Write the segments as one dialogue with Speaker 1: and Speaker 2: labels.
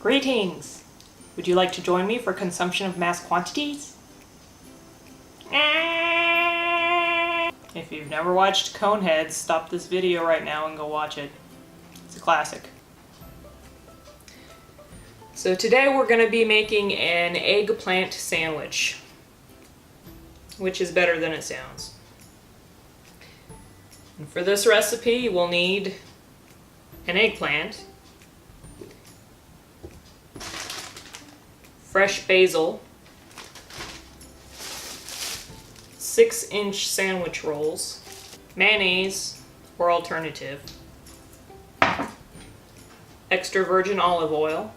Speaker 1: Greetings! Would you like to join me for consumption of mass quantities? If you've never watched Coneheads, stop this video right now and go watch it. It's a classic. So today we're going to be making an eggplant sandwich, which is better than it sounds. And for this recipe, we'll need an eggplant, fresh basil, 6-inch sandwich rolls, mayonnaise or alternative, extra virgin olive oil,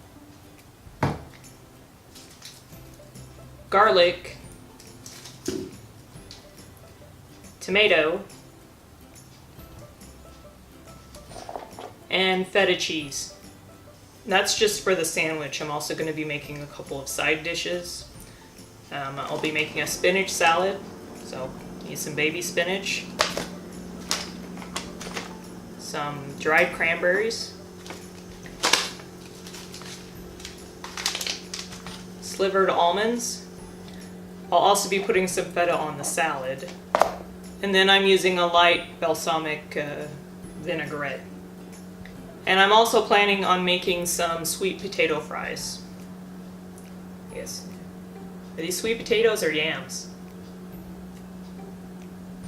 Speaker 1: garlic, tomato, and feta cheese. That's just for the sandwich. I'm also going to be making a couple of side dishes. I'll be making a spinach salad, so need some baby spinach, some dried cranberries, slivered almonds. I'll also be putting some feta on the salad, and then I'm using a light balsamic vinaigrette. And I'm also planning on making some sweet potato fries. Yes. Are these sweet potatoes or yams?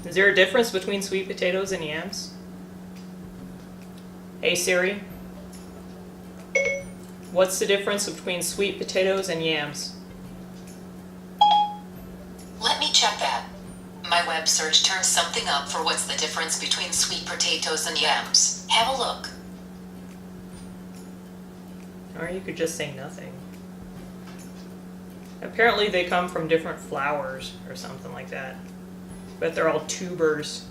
Speaker 1: Is there a difference between sweet potatoes and yams? Hey Siri, what's the difference between sweet potatoes and yams?
Speaker 2: Let me check that. My web search turns something up for what's the difference between sweet potatoes and yams. Have a look.
Speaker 1: Or you could just say nothing. Apparently they come from different flowers or something like that. But they're all tubers.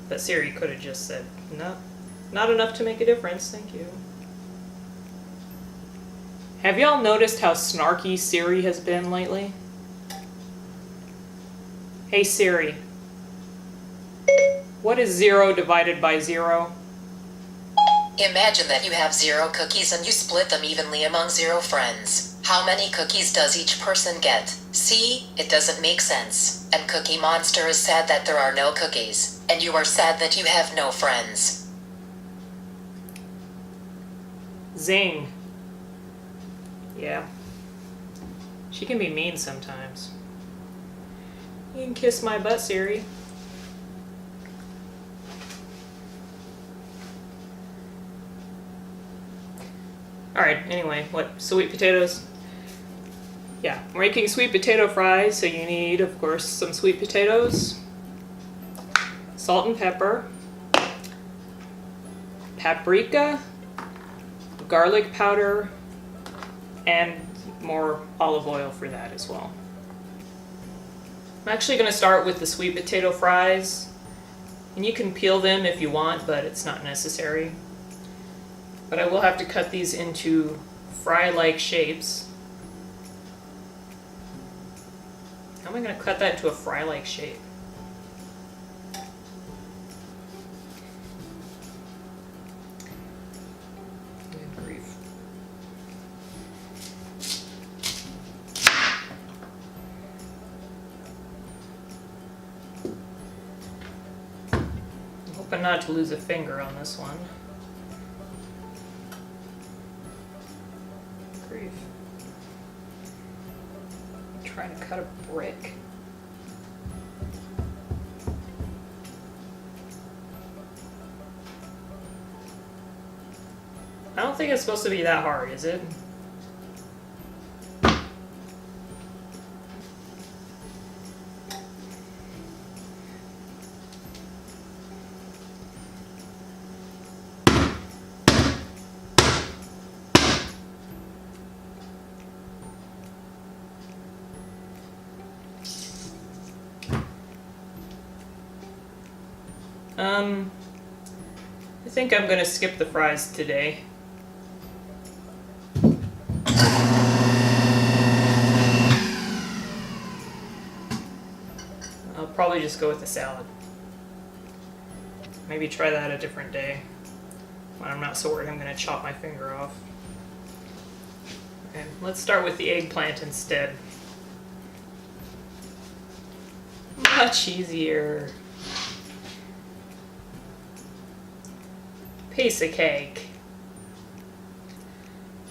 Speaker 1: But Siri could have just said, no, not enough to make a difference, thank you. Have y'all noticed how snarky Siri has been lately? Hey Siri, what is 0 divided by 0?
Speaker 2: Imagine that you have 0 cookies and you split them evenly among 0 friends. How many cookies does each person get? See, it doesn't make sense. And Cookie Monster is sad that there are no cookies. And you are sad that you have no friends.
Speaker 1: Zing. Yeah. She can be mean sometimes. You can kiss my butt, Siri. Alright, anyway, what? Sweet potatoes? Yeah, we're making sweet potato fries, so you need, of course, some sweet potatoes, salt and pepper, paprika, garlic powder, and more olive oil for that as well. I'm actually going to start with the sweet potato fries, and you can peel them if you want, but it's not necessary. But I will have to cut these into fry-like shapes. How am I going to cut that into a fry-like shape? Good grief. I'm hoping not to lose a finger on this one. Grief. I'm trying to cut a brick. I don't think it's supposed to be that hard, is it? I think I'm gonna skip the fries today. I'll probably just go with the salad. Maybe try that a different day. I'm not so worried I'm going to chop my finger off. And let's start with the eggplant instead. Much easier. Piece of cake.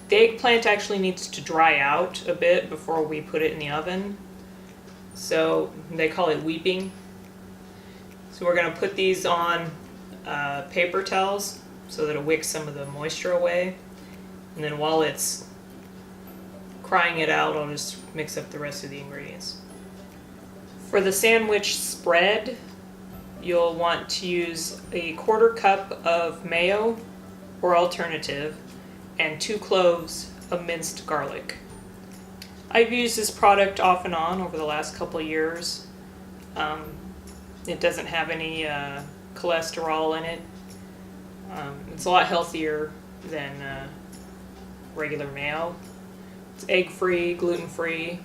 Speaker 1: The eggplant actually needs to dry out a bit before we put it in the oven. So they call it weeping. So we're going to put these on paper towels so that it'll wick some of the moisture away. And then while it's crying it out, I'll just mix up the rest of the ingredients. For the sandwich spread, you'll want to use a 1/4 cup of mayo or alternative and 2 cloves of minced garlic. I've used this product off and on over the last couple of years. It doesn't have any cholesterol in it. It's a lot healthier than regular mayo. It's egg-free, gluten-free.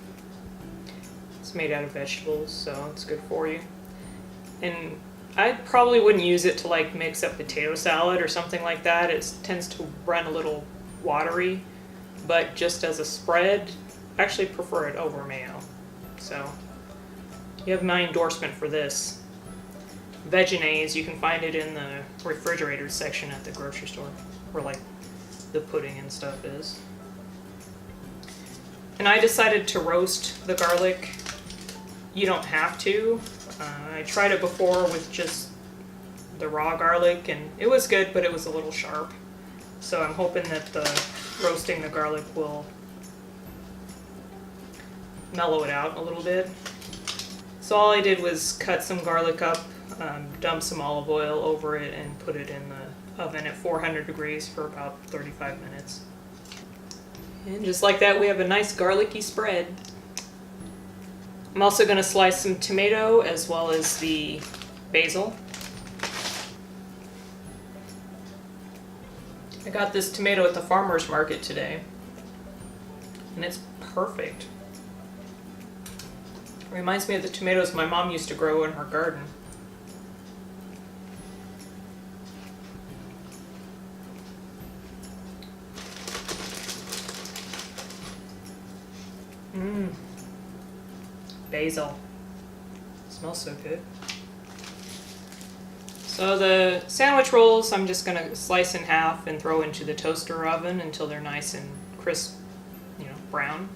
Speaker 1: It's made out of vegetables, so it's good for you. And I probably wouldn't use it to like mix up potato salad or something like that. It tends to run a little watery, but just as a spread, I actually prefer it over mayo. So you have my endorsement for this. Vegenaise, you can find it in the refrigerator section at the grocery store, where like the pudding and stuff is. And I decided to roast the garlic. You don't have to. I tried it before with just the raw garlic, and it was good, but it was a little sharp. So I'm hoping that roasting the garlic will mellow it out a little bit. So all I did was cut some garlic up, dump some olive oil over it, and put it in the oven at 400 degrees for about 35 minutes. And just like that, we have a nice garlicky spread. I'm also going to slice some tomato as well as the basil. I got this tomato at the farmer's market today, and it's perfect. It reminds me of the tomatoes my mom used to grow in her garden. Basil. Smells so good. So the sandwich rolls I'm just going to slice in half and throw into the toaster oven until they're nice and crisp, brown.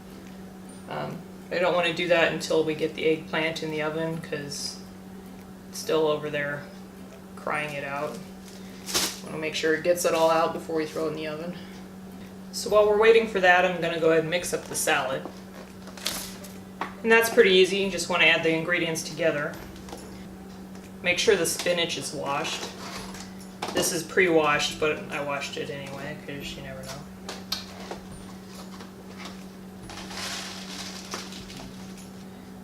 Speaker 1: I don't want to do that until we get the eggplant in the oven because it's still over there crying it out. I want to make sure it gets it all out before we throw it in the oven. So while we're waiting for that, I'm going to go ahead and mix up the salad. And that's pretty easy. You just want to add the ingredients together. Make sure the spinach is washed. This is pre-washed, but I washed it anyway because you never know.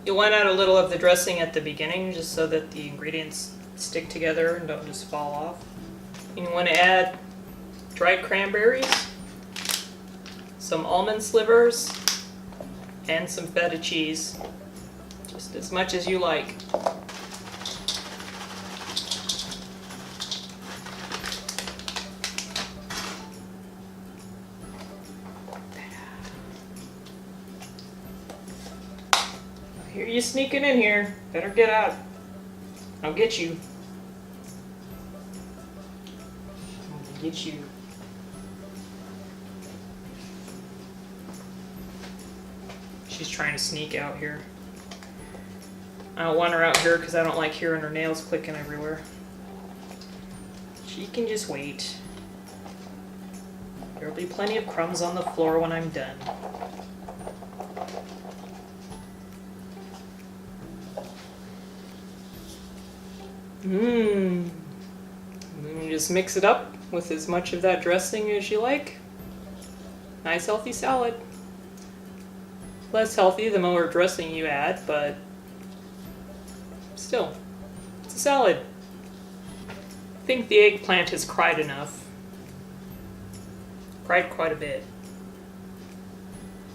Speaker 1: You'll want to add a little of the dressing at the beginning just so that the ingredients stick together and don't just fall off. You want to add dried cranberries, some almond slivers, and some feta cheese, just as much as you like. I hear you sneaking in here. Better get out. I'll get you. I'll get you. She's trying to sneak out here. I don't want her out here because I don't like hearing her nails clicking everywhere. She can just wait. There'll be plenty of crumbs on the floor when I'm done. Just mix it up with as much of that dressing as you like. Nice healthy salad. Less healthy the more dressing you add, but still, it's a salad. I think the eggplant has cried enough. Cried quite a bit.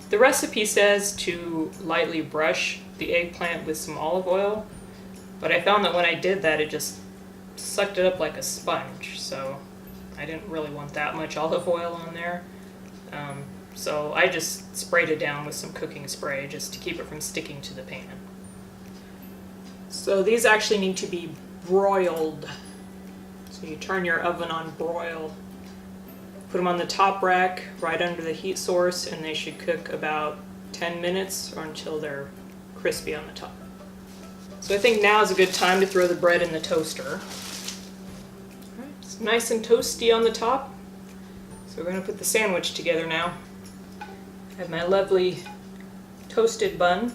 Speaker 1: The recipe says to lightly brush the eggplant with some olive oil, but I found that when I did that, it just sucked it up like a sponge, so I didn't really want that much olive oil on there. So I just sprayed it down with some cooking spray just to keep it from sticking to the pan. So these actually need to be broiled. So you turn your oven on broil. Put them on the top rack right under the heat source, and they should cook about 10 minutes or until they're crispy on the top. So I think now is a good time to throw the bread in the toaster. Alright, it's nice and toasty on the top. So we're going to put the sandwich together now. I have my lovely toasted bun.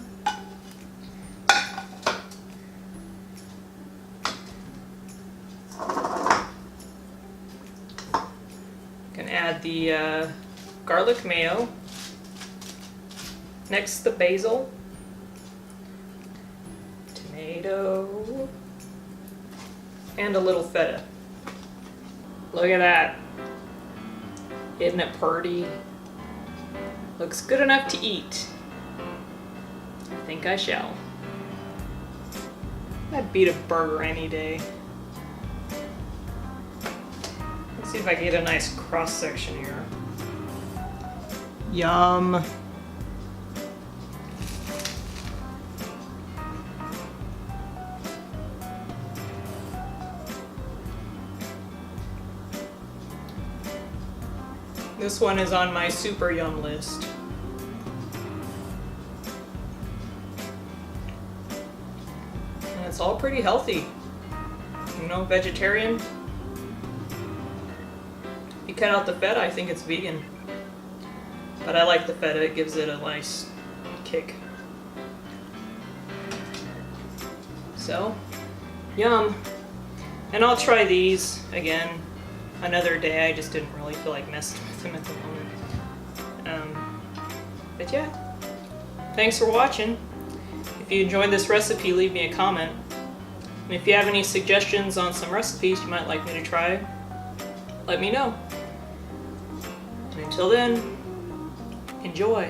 Speaker 1: Can add the garlic mayo. Next, the basil, tomato, and a little feta. Look at that. Isn't it pretty? Looks good enough to eat. I think I shall. I'd beat a burger any day. Let's see if I can get a nice cross section here. Yum. This one is on my super yum list. And it's all pretty healthy. You know, vegetarian. If you cut out the feta, I think it's vegan. But I like the feta, it gives it a nice kick. So, yum. And I'll try these again another day. I just didn't really feel like messing with them at the moment. But yeah, thanks for watching. If you enjoyed this recipe, leave me a comment. And if you have any suggestions on some recipes you might like me to try, let me know. And until then, enjoy.